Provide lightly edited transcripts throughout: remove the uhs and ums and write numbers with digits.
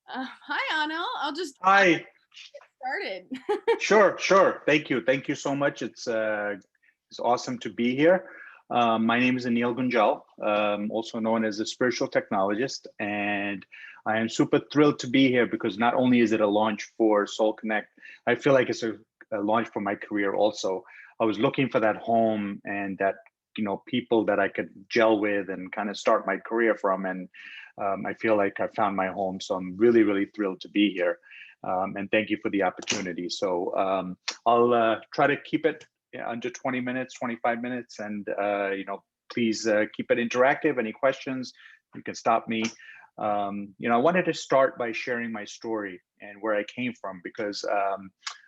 Hi, Anil. I'll Hi. get started. Sure. Thank you so much. It's awesome to be here. My name is Anil Gunjal, also known as the spiritual technologist, and I am super thrilled to be here because not only is it a launch for Soul Connect, I feel like it's a launch for my career also. I was looking for that home and that people that I could gel with and kind of start my career from, and I feel like I found my home. So I'm really thrilled to be here. And thank you for the opportunity. So I'll try to keep it under 20 minutes, 25 minutes, and please keep it interactive. Any questions, you can stop me. I wanted to start by sharing my story and where I came from because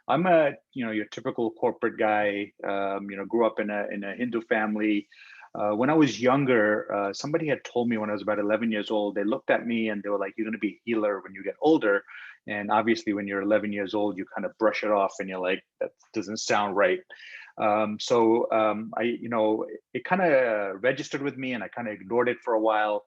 I'm your typical corporate guy. Grew up in a Hindu family. When I was younger, somebody had told me when I was about 11 years old, they looked at me and they were like, "You're going to be a healer when you get older." And obviously, when you're 11 years old, you kind of brush it off and you're like, "That doesn't sound right." It kind of registered with me and I kind of ignored it for a while.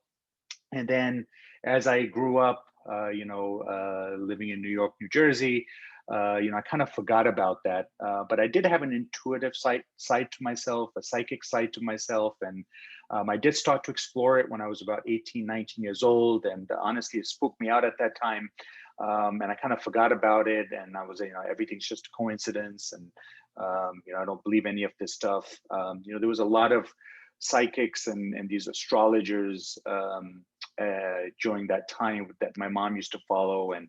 And then as I grew up, living in New York, New Jersey, I kind of forgot about that. But I did have an intuitive side to myself, a psychic side to myself. And I did start to explore it when I was about 18, 19 years old. And honestly, it spooked me out at that time. And I kind of forgot about it. And I was, everything's just a coincidence. And, I don't believe any of this stuff. There was a lot of psychics and these astrologers during that time that my mom used to follow. And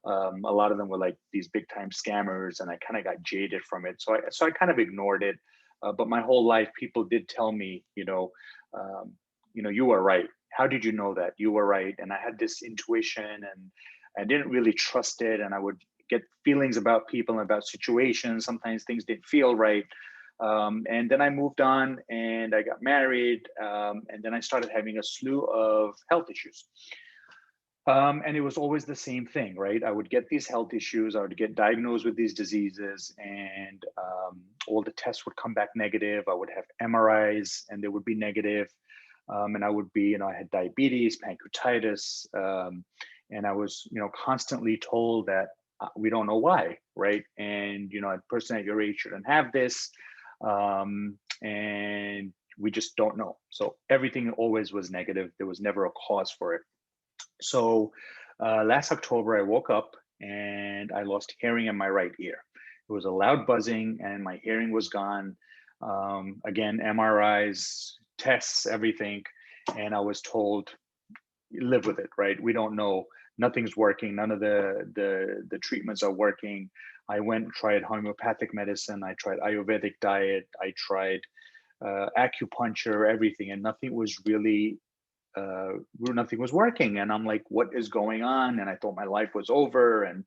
a lot of them were like these big time scammers, and I kind of got jaded from it. So I kind of ignored it. But my whole life, people did tell me, you were right. How did you know that? You were right. And I had this intuition, and I didn't really trust it. And I would get feelings about people and about situations. Sometimes things didn't feel right. And then I moved on and I got married. And then I started having a slew of health issues. And it was always the same thing, right? I would get these health issues, I would get diagnosed with these diseases, and all the tests would come back negative. I would have MRIs and they would be negative. And I would be, I had diabetes, pancreatitis, and I was, constantly told that we don't know why, right? And, a person at your age shouldn't have this. And we just don't know. So everything always was negative. There was never a cause for it. So last October, I woke up and I lost hearing in my right ear. It was a loud buzzing and my hearing was gone. Again, MRIs, tests, everything. And I was told, live with it, right? We don't know. Nothing's working. None of the treatments are working. I went and tried homeopathic medicine. I tried Ayurvedic diet. I tried acupuncture, everything, and nothing was working. And I'm like, what is going on? And I thought my life was over. And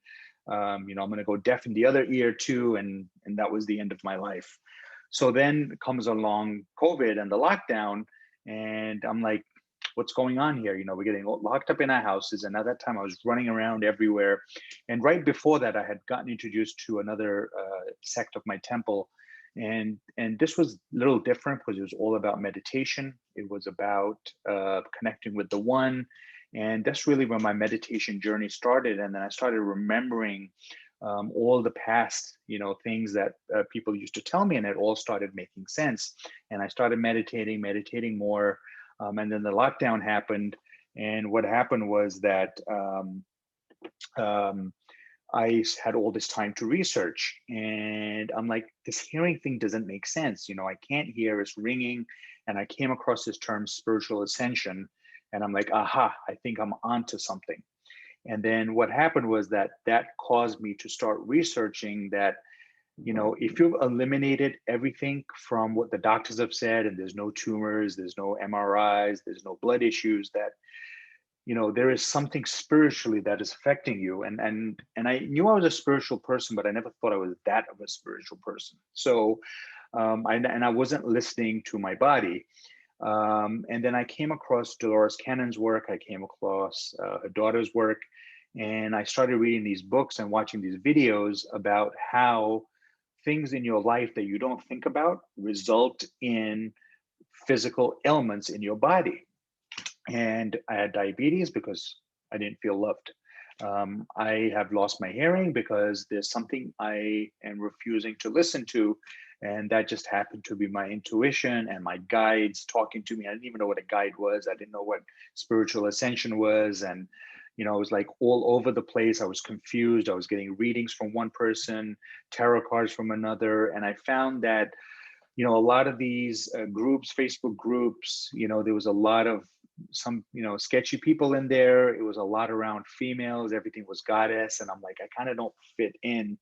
I'm going to go deaf in the other ear too. And that was the end of my life. So then comes along COVID and the lockdown, and I'm like, what's going on here? We're getting locked up in our houses. And at that time, I was running around everywhere. And right before that, I had gotten introduced to another sect of my temple, and this was a little different because it was all about meditation. It was about connecting with the one, and that's really where my meditation journey started. And then I started remembering all the past things that people used to tell me, and it all started making sense. And I started meditating more. And then the lockdown happened, and what happened was that um, I had all this time to research, and I'm like, this hearing thing doesn't make sense. I can't hear, it's ringing. And I came across this term, spiritual ascension. And I'm like, aha, I think I'm onto something. And then what happened was that caused me to start researching that, if you've eliminated everything from what the doctors have said, and there's no tumors, there's no MRIs, there's no blood issues, that there is something spiritually that is affecting you. And I knew I was a spiritual person, but I never thought I was that of a spiritual person. So I wasn't listening to my body. And then I came across Dolores Cannon's work. I came across her daughter's work, and I started reading these books and watching these videos about how things in your life that you don't think about result in physical ailments in your body. And I had diabetes because I didn't feel loved. I have lost my hearing because there's something I am refusing to listen to. And that just happened to be my intuition and my guides talking to me. I didn't even know what a guide was. I didn't know what spiritual ascension was. And, it was like all over the place. I was confused. I was getting readings from one person, tarot cards from another. And I found that, a lot of these groups, Facebook groups, there was a lot of some, sketchy people in there. It was a lot around females. Everything was goddess. And I'm like, I kind of don't fit in.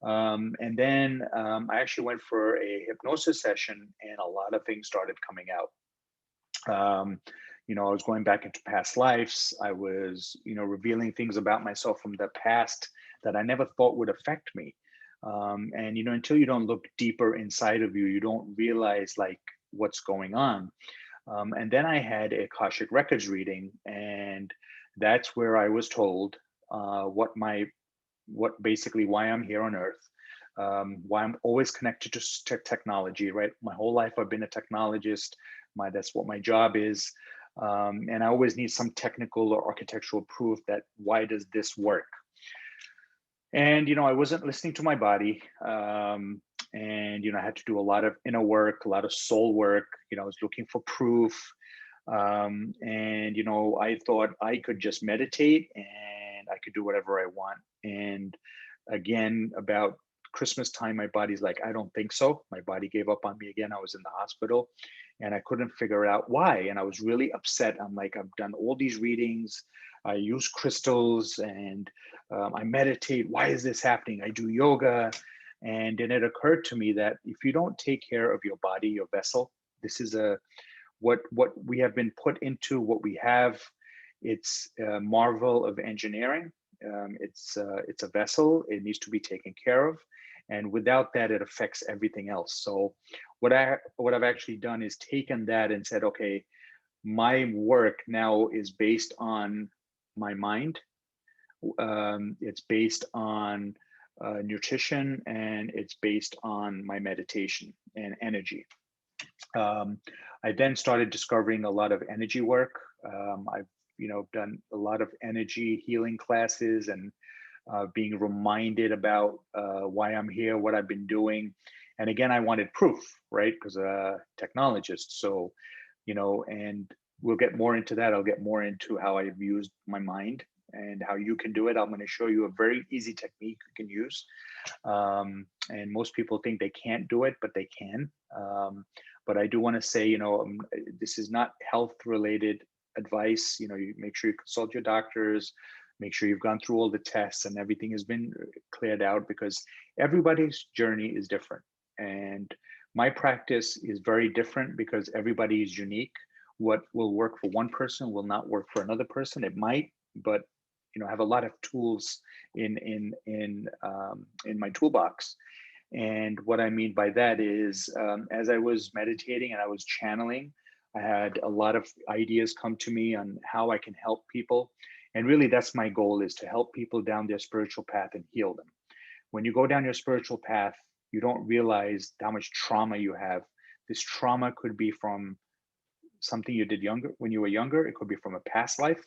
And then I actually went for a hypnosis session and a lot of things started coming out. I was going back into past lives. I was, revealing things about myself from the past that I never thought would affect me. And until you don't look deeper inside of you, you don't realize like what's going on. And then I had a Akashic Records reading, and that's where I was told what basically why I'm here on Earth, why I'm always connected to technology. Right, my whole life I've been a technologist. That's what my job is, and I always need some technical or architectural proof that why does this work. And I wasn't listening to my body, and I had to do a lot of inner work, a lot of soul work. I was looking for proof, and I thought I could just meditate and I could do whatever I want. And again, about Christmas time, my body's like, I don't think so. My body gave up on me again. I was in the hospital and I couldn't figure out why. And I was really upset. I'm like, I've done all these readings. I use crystals and I meditate. Why is this happening? I do yoga. And then it occurred to me that if you don't take care of your body, your vessel, this is what we have been put into, what we have. It's a marvel of engineering. It's a vessel. It needs to be taken care of, and without that, it affects everything else. So, what I've actually done is taken that and said, okay, my work now is based on my mind. It's based on nutrition, and it's based on my meditation and energy. I then started discovering a lot of energy work. I've done a lot of energy healing classes and being reminded about why I'm here, what I've been doing. And again, I wanted proof, right? Because technologist. So, and we'll get more into that. I'll get more into how I've used my mind and how you can do it. I'm going to show you a very easy technique you can use. And most people think they can't do it, but they can. But I do want to say, this is not health related advice. You make sure you consult your doctors, make sure you've gone through all the tests and everything has been cleared out, because everybody's journey is different. And my practice is very different because everybody is unique. What will work for one person will not work for another person. It might, but I have a lot of tools in my toolbox. And what I mean by that is, as I was meditating and I was channeling, I had a lot of ideas come to me on how I can help people. And really, that's my goal, is to help people down their spiritual path and heal them. When you go down your spiritual path, you don't realize how much trauma you have. This trauma could be from something you did when you were younger. It could be from a past life.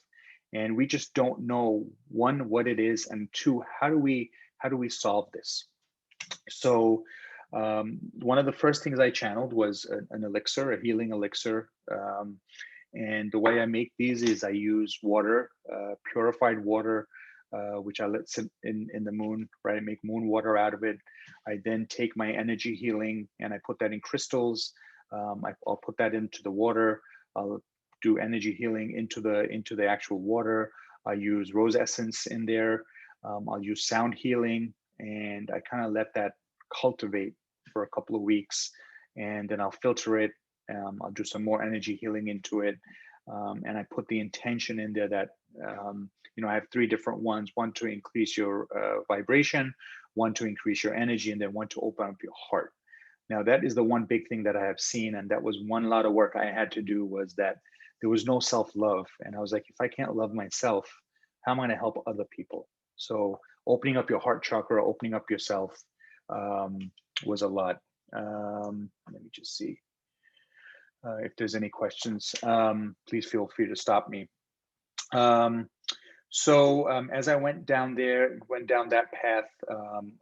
And we just don't know, one, what it is, and two, how do we solve this? So one of the first things I channeled was an elixir, a healing elixir. And the way I make these is I use water, purified water, which I let sit in the moon, right? I make moon water out of it. I then take my energy healing and I put that in crystals. I'll put that into the water. I'll do energy healing into the actual water. I use rose essence in there. I'll use sound healing, and I kind of let that cultivate for a couple of weeks, and then I'll filter it. I'll do some more energy healing into it, and I put the intention in there that I have 3 different ones: one to increase your vibration, one to increase your energy, and then one to open up your heart. Now, that is the one big thing that I have seen, and that was one lot of work I had to do, was that there was no self-love. And I was like, if I can't love myself, how am I going to help other people? So opening up your heart chakra, opening up yourself was a lot. Let me just see if there's any questions. Please feel free to stop me. So as I went down that path,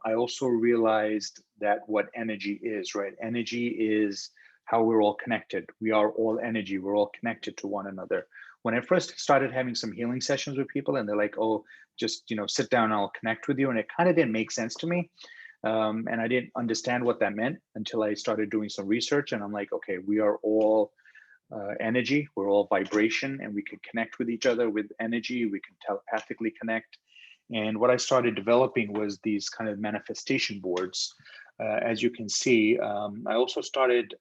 I also realized that what energy is, right? Energy is how we're all connected. We are all energy. We're all connected to one another. When I first started having some healing sessions with people, and they're like, "Oh, just sit down, I'll connect with you," and it kind of didn't make sense to me, and I didn't understand what that meant until I started doing some research. And I'm like, okay, we are all energy. We're all vibration, and we can connect with each other with energy. We can telepathically connect. And what I started developing was these kind of manifestation boards. As you can see, I also started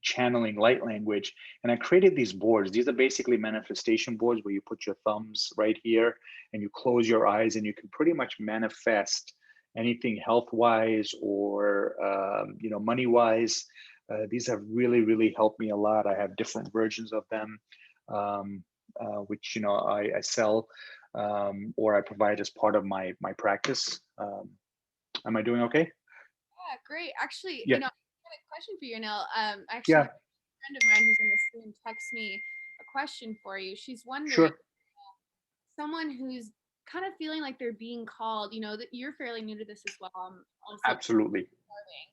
channeling light language, and I created these boards. These are basically manifestation boards where you put your thumbs right here and you close your eyes, and you can pretty much manifest anything health wise or money wise. These have really helped me a lot. I have different versions of them, which I sell, or I provide as part of my practice. Am I doing okay? Yeah, great. Actually, Yeah, I had a question for you, Anil. Actually, yeah, a friend of mine who's in this room text me a question for you. She's wondering, sure, someone who's kind of feeling like they're being called, that you're fairly new to this as well. I'm also absolutely. starting.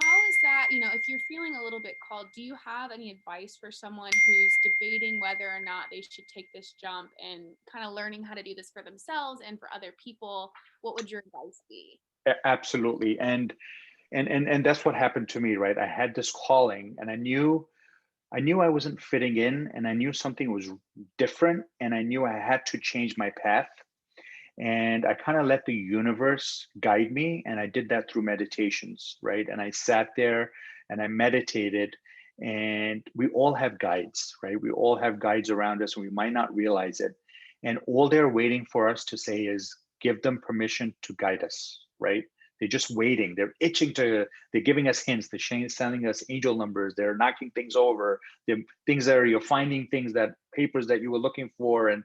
How is that, if you're feeling a little bit called, do you have any advice for someone who's debating whether or not they should take this jump and kind of learning how to do this for themselves and for other people? What would your advice be? Absolutely. And that's what happened to me, right? I had this calling, and I knew I wasn't fitting in, and I knew something was different, and I knew I had to change my path. And I kind of let the universe guide me, and I did that through meditations, right? And I sat there and I meditated. And we all have guides, right? We all have guides around us, and we might not realize it. And all they're waiting for us to say is give them permission to guide us, right? They're just waiting. They're itching to, they're giving us hints. They're sending us angel numbers. They're knocking things over. They're things that are, you're finding things, that papers that you were looking for. And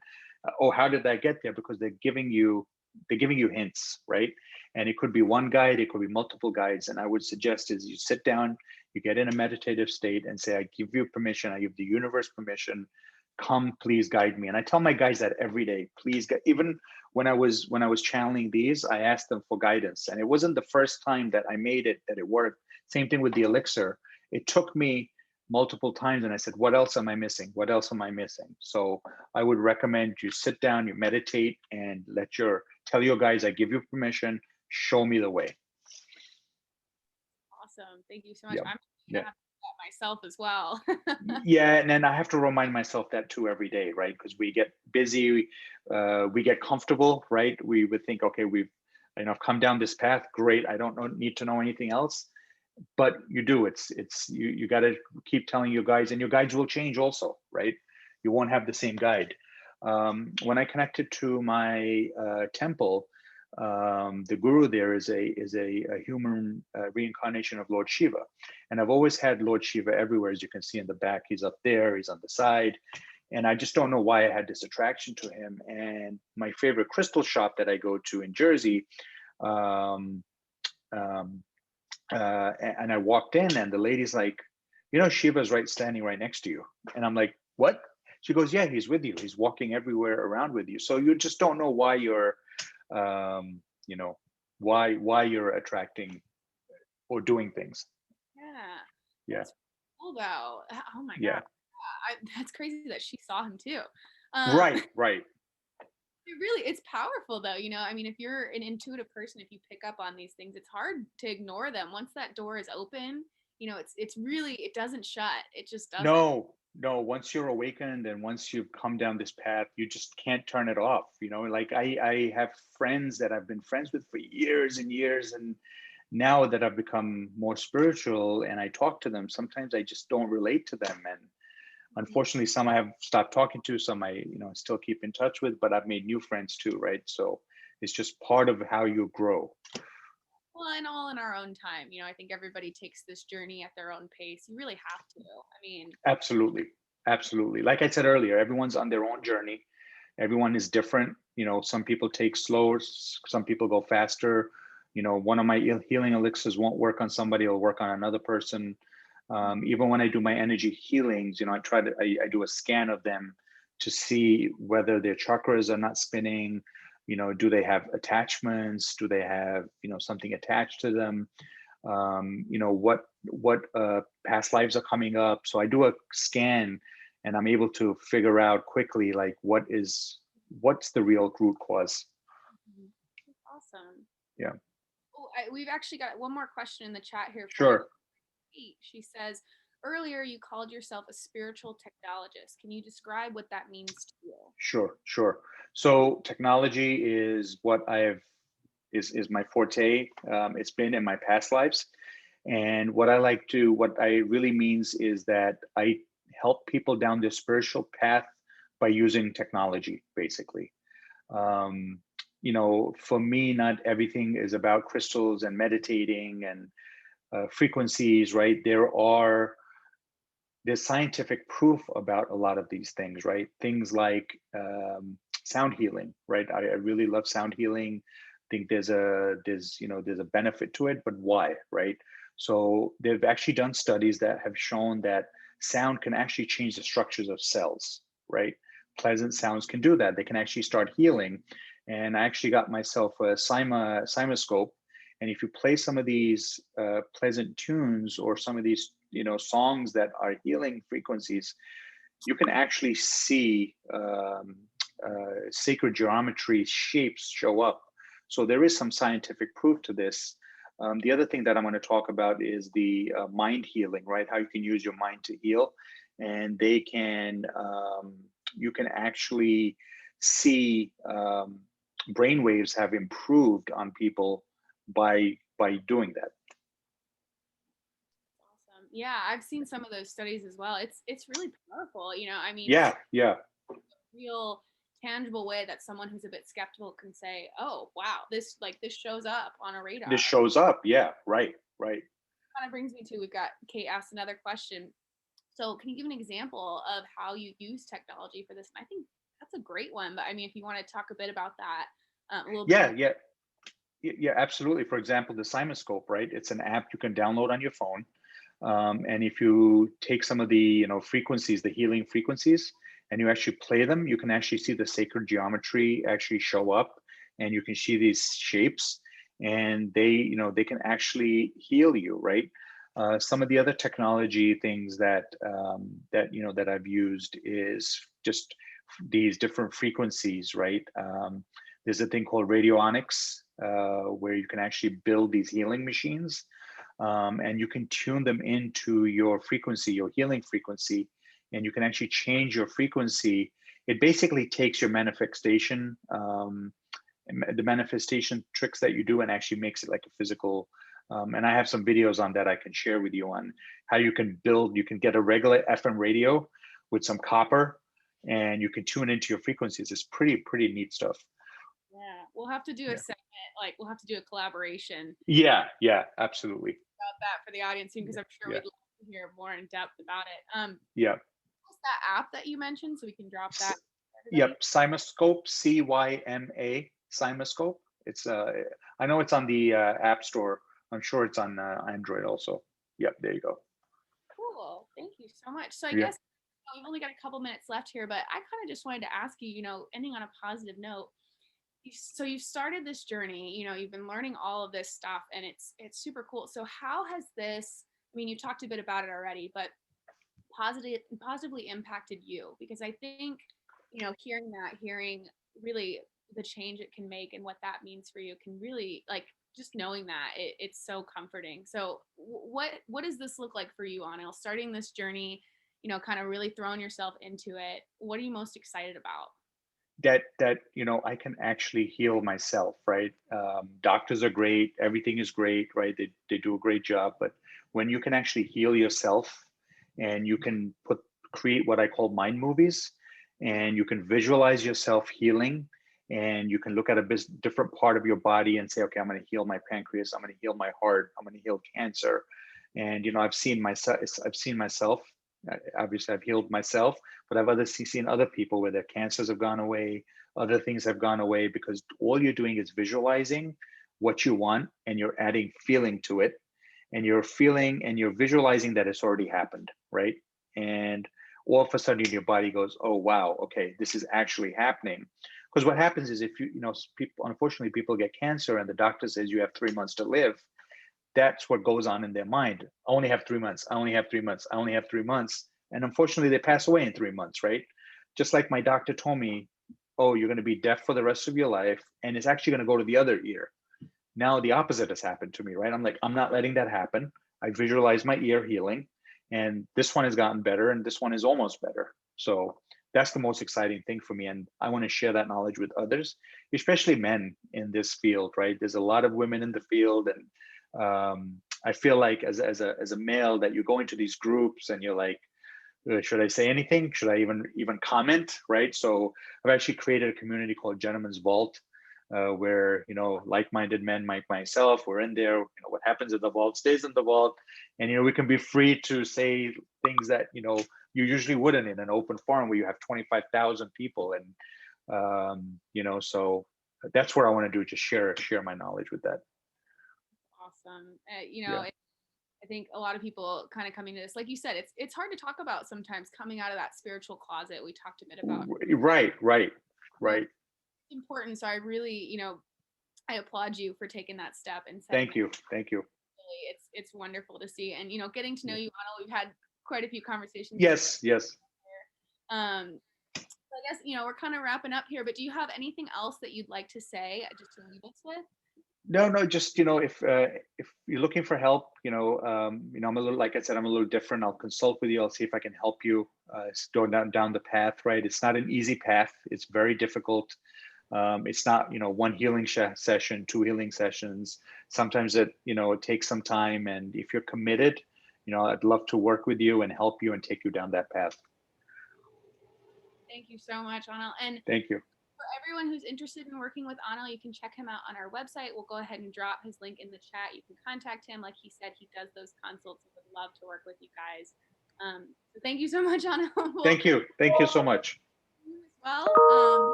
oh, how did that get there? Because they're giving you hints, right? And it could be one guide, it could be multiple guides. And I would suggest is you sit down, you get in a meditative state and say, I give you permission, I give the universe permission, come please guide me. And I tell my guys that every day, please. Even when I was channeling these, I asked them for guidance. And it wasn't the first time that I made it that it worked. Same thing with the elixir. It took me multiple times, and I said, what else am I missing? What else am I missing? So I would recommend you sit down, you meditate, and tell your guys, I give you permission, show me the way. Awesome. Thank you so much. Yeah. I'm Yeah. gonna have to do that myself as well. Yeah, and then I have to remind myself that too every day, right? Because we get busy, we get comfortable, right? We would think, okay, I've come down this path, great. I don't need to know anything else, but you do. You got to keep telling your guides, and your guides will change also, right? You won't have the same guide. When I connected to my temple, the guru there is a human reincarnation of Lord Shiva, and I've always had Lord Shiva everywhere. As you can see in the back, he's up there, he's on the side, and I just don't know why I had this attraction to him. And my favorite crystal shop that I go to in Jersey, um, um, and I walked in, and the lady's like, Shiva's standing right next to you. And I'm like, what? She goes, yeah, he's with you. He's walking everywhere around with you. So you just don't know why um, you know, why you're attracting or doing things. Yeah, Yeah, that's cool though. Oh my God. yeah, That's crazy that she saw him too. Um, right, right. it's powerful though. I mean, if you're an intuitive person, if you pick up on these things, it's hard to ignore them. Once that door is open, it's really, it doesn't shut. It just doesn't. No, no. Once you're awakened and once you've come down this path, you just can't turn it off. Like I have friends that I've been friends with for years and years, and now that I've become more spiritual and I talk to them, sometimes I just don't relate to them. And unfortunately, some I have stopped talking to, some I still keep in touch with, but I've made new friends too, right? So it's just part of how you grow. Well, and all in our own time. I think everybody takes this journey at their own pace. You really have to. I mean, Absolutely. Absolutely. Like I said earlier, everyone's on their own journey. Everyone is different. Some people take slower, some people go faster. One of my healing elixirs won't work on somebody, it'll work on another person. Even when I do my energy healings, I do a scan of them to see whether their chakras are not spinning. Do they have attachments? Do they have, something attached to them? What past lives are coming up. So I do a scan, and I'm able to figure out quickly, like, what's the real root cause. Mhm. That's awesome. Yeah. Oh, we've actually got one more question in the chat here for you. Sure. She says, earlier you called yourself a spiritual technologist. Can you describe what that means to you? Sure. So technology is what is my forte. It's been in my past lives. And what I really means is that I help people down their spiritual path by using technology, basically. Um, for me, not everything is about crystals and meditating and frequencies, right? There's scientific proof about a lot of these things, right? Things like sound healing, right? I really love sound healing. I think there's a benefit to it, but why, right? So they've actually done studies that have shown that sound can actually change the structures of cells, right? Pleasant sounds can do that. They can actually start healing. And I actually got myself a cymoscope, and if you play some of these pleasant tunes, or some of these songs that are healing frequencies, you can actually see sacred geometry shapes show up. So there is some scientific proof to this. The other thing that I'm going to talk about is the mind healing, right? How you can use your mind to heal, and you can actually see brain waves have improved on people by doing that. Awesome. Yeah, I've seen some of those studies as well. It's really powerful. I mean, Yeah. real tangible way that someone who's a bit skeptical can say, "Oh, wow, this shows up on a This radar." shows up. Yeah, right. Kind of brings me to, we've got Kate asked another question. So, can you give an example of how you use technology for this? And I think that's a great one. But I mean, if you want to talk a bit about that, a little bit more. Yeah, absolutely. For example, the cymoscope, right? It's an app you can download on your phone. And if you take some of the frequencies, the healing frequencies, and you actually play them, you can actually see the sacred geometry actually show up, and you can see these shapes, and they can actually heal you, right? Some of the other technology things that I've used is just these different frequencies, right? There's a thing called radionics, where you can actually build these healing machines, and you can tune them into your frequency, your healing frequency, and you can actually change your frequency. It basically takes your manifestation, the manifestation tricks that you do, and actually makes it like a physical. And I have some videos on that I can share with you on how you can get a regular FM radio with some copper, and you can tune into your frequencies. It's pretty neat stuff. Yeah, we'll have to do a Yeah. segment. Like, we'll have to do a collaboration Yeah, absolutely. about that for the audience soon, because I'm sure Yeah. we'd love to hear more in depth about it. Yeah. What's that app that you mentioned, so we can drop that for everybody? Yep, Cymoscope, Cyma, Cymoscope. I know it's on the App Store. I'm sure it's on Android also. Yep, there you go. Cool. Thank you so much. So I Yeah. guess we've only got a couple minutes left here, but I kind of just wanted to ask you, ending on a positive note. So you've started this journey. You've been learning all of this stuff, and it's super cool. So how has this? I mean, you talked a bit about it already, but positively impacted you? Because I think, hearing really the change it can make and what that means for you can really, like, just knowing that it's so comforting. So what does this look like for you, Anil? Starting this journey, kind of really throwing yourself into it. What are you most excited about? That I can actually heal myself, right? Doctors are great, everything is great, right? They do a great job, but when you can actually heal yourself, and you can create what I call mind movies, and you can visualize yourself healing, and you can look at a different part of your body and say, okay, I'm going to heal my pancreas, I'm going to heal my heart, I'm going to heal cancer. And I've seen myself. Obviously, I've healed myself, but I've seen other people where their cancers have gone away, other things have gone away, because all you're doing is visualizing what you want, and you're adding feeling to it, and you're visualizing that it's already happened, right? And all of a sudden your body goes, oh wow, okay, this is actually happening. Because what happens is, if people, unfortunately, people get cancer and the doctor says you have 3 months to live, that's what goes on in their mind. I only have 3 months. I only have 3 months. I only have 3 months. And unfortunately, they pass away in 3 months, right? Just like my doctor told me, oh, you're going to be deaf for the rest of your life. And it's actually going to go to the other ear. Now the opposite has happened to me, right? I'm like, I'm not letting that happen. I visualize my ear healing, and this one has gotten better, and this one is almost better. So that's the most exciting thing for me. And I want to share that knowledge with others, especially men in this field, right? There's a lot of women in the field. And I feel like as a male that you go into these groups and you're like, should I say anything? Should I even comment? Right. So I've actually created a community called Gentleman's Vault, where like-minded men like myself, we're in there. What happens in the vault stays in the vault, and we can be free to say things that you usually wouldn't in an open forum where you have 25,000 people. And so that's what I want to do, just share my knowledge with that. Awesome. Yeah. I think a lot of people kind of coming to this, like you said, it's hard to talk about sometimes coming out of that spiritual closet. We talked a bit about Right. important. So I really, I applaud you for taking that step and setting. Thank you. Really, it's wonderful to see, and getting to know you, Anil. We've had quite a few conversations. Yes. So I guess we're kind of wrapping up here, but do you have anything else that you'd like to say, just to leave us with? No, just if you're looking for help, I'm a little, like I said, I'm a little different. I'll consult with you. I'll see if I can help you go down the path. Right, it's not an easy path. It's very difficult. It's not one healing session, two healing sessions. Sometimes it takes some time, and if you're committed, I'd love to work with you and help you and take you down that path. Thank you so much, Anil. And Thank you. for everyone who's interested in working with Anil, you can check him out on our website. We'll go ahead and drop his link in the chat. You can contact him. Like he said, he does those consults and would love to work with you guys. So thank you so much, Anil. Thank you so much. You as well.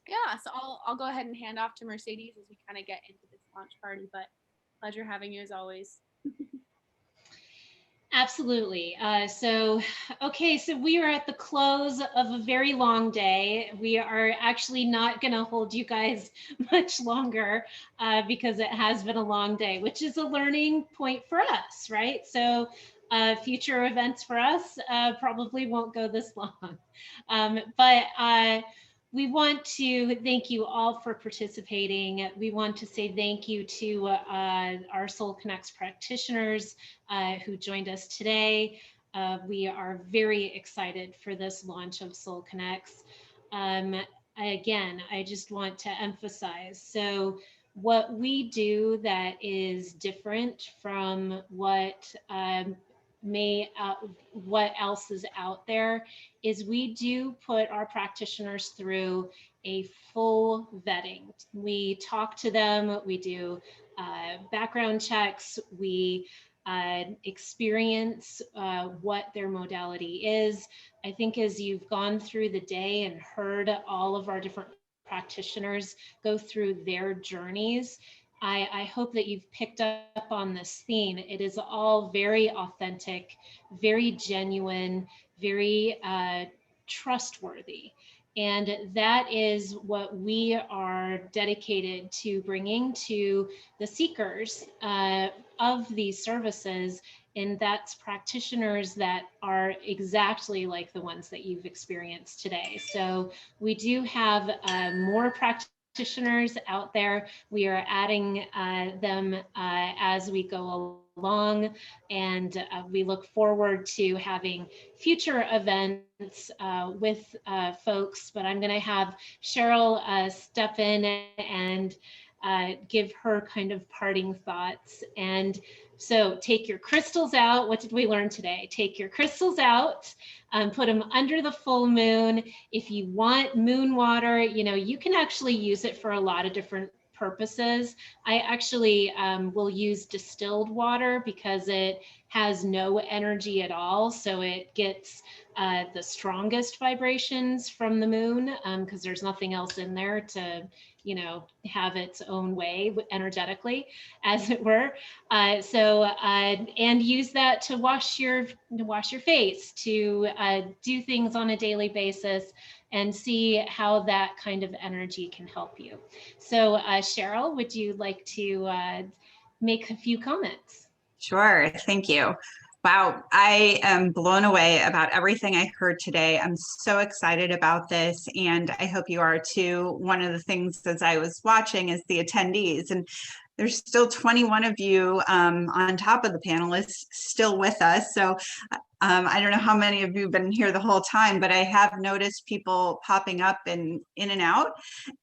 Yeah, so I'll go ahead and hand off to Mercedes as we kind of get into this launch party. But pleasure having you as always. Absolutely. So we are at the close of a very long day. We are actually not going to hold you guys much longer because it has been a long day, which is a learning point for us, right? So future events for us probably won't go this long. But we want to thank you all for participating. We want to say thank you to our Soul Connects practitioners who joined us today. We are very excited for this launch of Soul Connects. Again, I just want to emphasize, so what we do that is different from what what else is out there is we do put our practitioners through a full vetting. We talk to them, we do background checks, we experience what their modality is. I think as you've gone through the day and heard all of our different practitioners go through their journeys, I hope that you've picked up on this theme. It is all very authentic, very genuine, very trustworthy. And that is what we are dedicated to bringing to the seekers of these services. And that's practitioners that are exactly like the ones that you've experienced today. So we do have more practitioners out there. We are adding them as we go along, and we look forward to having future events with folks. But I'm going to have Cheryl step in and give her kind of parting thoughts. And so take your crystals out. What did we learn today? Take your crystals out, put them under the full moon. If you want moon water, you can actually use it for a lot of different purposes. I actually will use distilled water because it has no energy at all. So it gets the strongest vibrations from the moon, because there's nothing else in there to, have its own way energetically, as it were. And use that to wash your face, to do things on a daily basis, and see how that kind of energy can help you. So Cheryl, would you like to make a few comments? Sure, thank you. Wow, I am blown away about everything I heard today. I'm so excited about this, and I hope you are too. One of the things as I was watching is the attendees, and there's still 21 of you on top of the panelists still with us. So I don't know how many of you have been here the whole time, but I have noticed people popping up and in and out.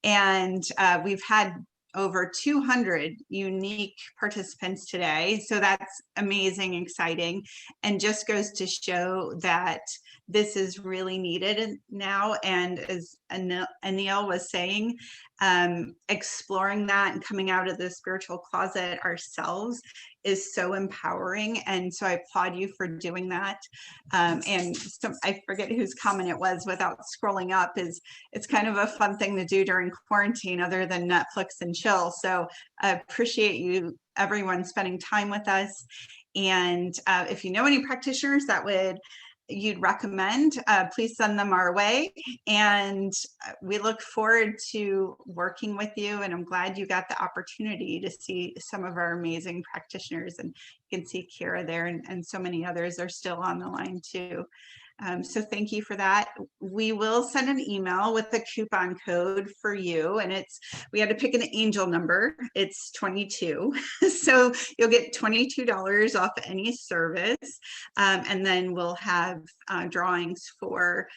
And we've had over 200 unique participants today. So that's amazing, exciting, and just goes to show that this is really needed now. And as Anil was saying, exploring that and coming out of the spiritual closet ourselves is so empowering. And so I applaud you for doing that. And I forget whose comment it was without scrolling up, is it's kind of a fun thing to do during quarantine other than Netflix and chill. So I appreciate you, everyone, spending time with us. And if you know any practitioners that you'd recommend, please send them our way. And we look forward to working with you. And I'm glad you got the opportunity to see some of our amazing practitioners. And you can see Kira there, and so many others are still on the line too. So thank you for that. We will send an email with a coupon code for you, and we had to pick an angel number. It's 22. So you'll get $22 off any service. And then we'll have drawings for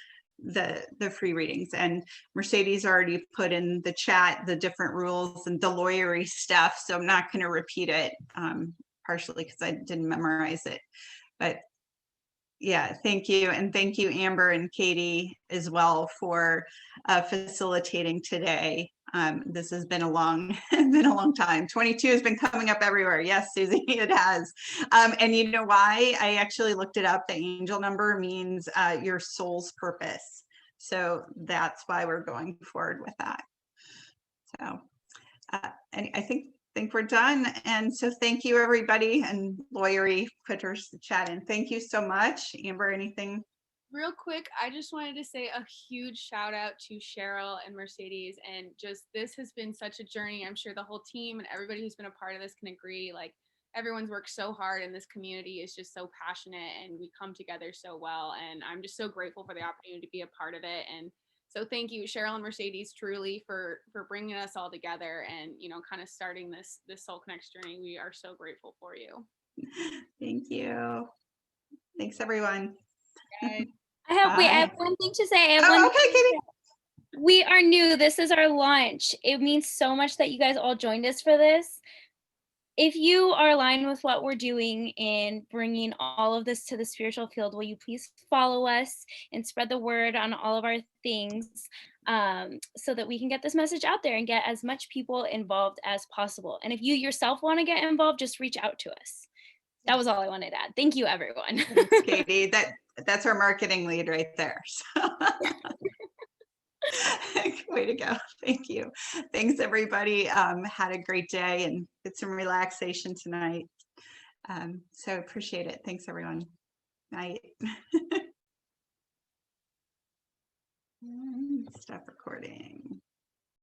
the free readings. And Mercedes already put in the chat the different rules and the lawyery stuff. So I'm not going to repeat it, partially because I didn't memorize it. But yeah, thank you. And thank you, Amber and Katie, as well, for facilitating today. This has been a long time. 22 has been coming up everywhere. Yes, Susie, it has. And you know why? I actually looked it up. The angel number means your soul's purpose. So that's why we're going forward with that. So and I think we're done. And so thank you, everybody. And Lawyery put her chat in. Thank you so much. Amber, anything? Real quick, I just wanted to say a huge shout out to Cheryl and Mercedes. And just, this has been such a journey. I'm sure the whole team and everybody who's been a part of this can agree. Like, everyone's worked so hard, and this community is just so passionate, and we come together so well. And I'm just so grateful for the opportunity to be a part of it. And so thank you, Cheryl and Mercedes, truly for bringing us all together and, kind of starting this Soul Connects journey. We are so grateful for you. Thank you. Thanks, everyone. Bye. I have one thing to say. Okay, Katie. We are new. This is our launch. It means so much that you guys all joined us for this. If you are aligned with what we're doing in bringing all of this to the spiritual field, will you please follow us and spread the word on all of our things, so that we can get this message out there and get as much people involved as possible. And if you yourself want to get involved, just reach out to us. That was all I wanted to add. Thank you, everyone. Thanks, Katie. That's our marketing lead right there. So. Way to go. Thank you. Thanks, everybody. Had a great day and get some relaxation tonight. So appreciate it. Thanks, everyone. Night. Stop recording.